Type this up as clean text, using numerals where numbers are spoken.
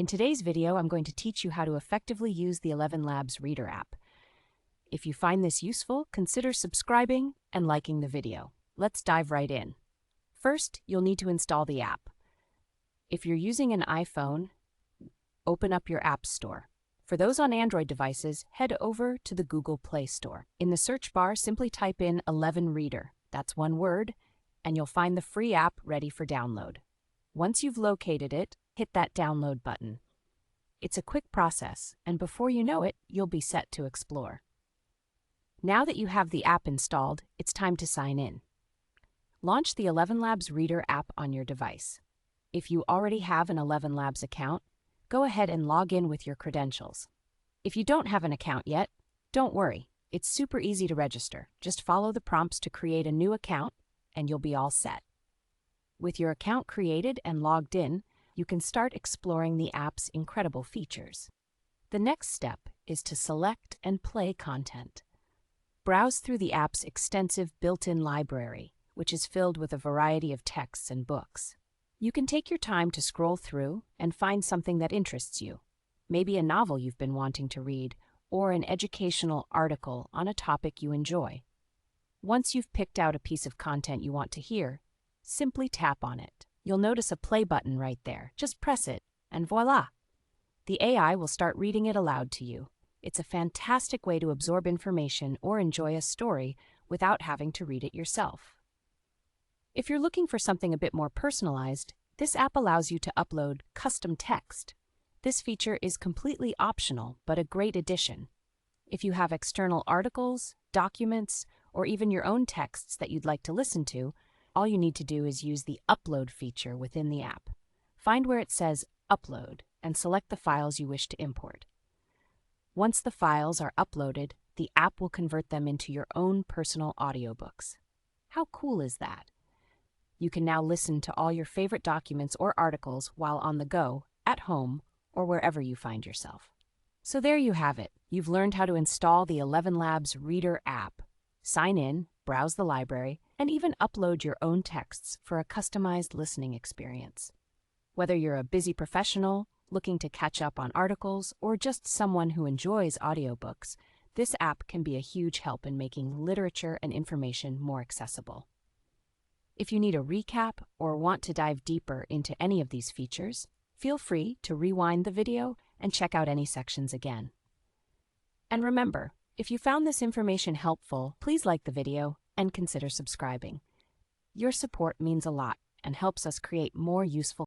In today's video, I'm going to teach you how to effectively use the ElevenLabs Reader app. If you find this useful, consider subscribing and liking the video. Let's dive right in. First, you'll need to install the app. If you're using an iPhone, open up your App Store. For those on Android devices, head over to the Google Play Store. In the search bar, simply type in 11 Reader, that's one word, and you'll find the free app ready for download. Once you've located it, hit that download button. It's a quick process, and before you know it, you'll be set to explore. Now that you have the app installed, it's time to sign in. Launch the ElevenLabs Reader app on your device. If you already have an ElevenLabs account, go ahead and log in with your credentials. If you don't have an account yet, don't worry. It's super easy to register. Just follow the prompts to create a new account, and you'll be all set. With your account created and logged in, you can start exploring the app's incredible features. The next step is to select and play content. Browse through the app's extensive built-in library, which is filled with a variety of texts and books. You can take your time to scroll through and find something that interests you, maybe a novel you've been wanting to read or an educational article on a topic you enjoy. Once you've picked out a piece of content you want to hear, simply tap on it. You'll notice a play button right there. Just press it, and voila! The AI will start reading it aloud to you. It's a fantastic way to absorb information or enjoy a story without having to read it yourself. If you're looking for something a bit more personalized, this app allows you to upload custom text. This feature is completely optional, but a great addition. If you have external articles, documents, or even your own texts that you'd like to listen to, all you need to do is use the Upload feature within the app. Find where it says Upload and select the files you wish to import. Once the files are uploaded, the app will convert them into your own personal audiobooks. How cool is that? You can now listen to all your favorite documents or articles while on the go, at home, or wherever you find yourself. So there you have it. You've learned how to install the ElevenLabs Reader app, sign in, browse the library, and even upload your own texts for a customized listening experience. Whether you're a busy professional, looking to catch up on articles, or just someone who enjoys audiobooks, this app can be a huge help in making literature and information more accessible. If you need a recap or want to dive deeper into any of these features, feel free to rewind the video and check out any sections again. And remember, if you found this information helpful, please like the video and consider subscribing. Your support means a lot and helps us create more useful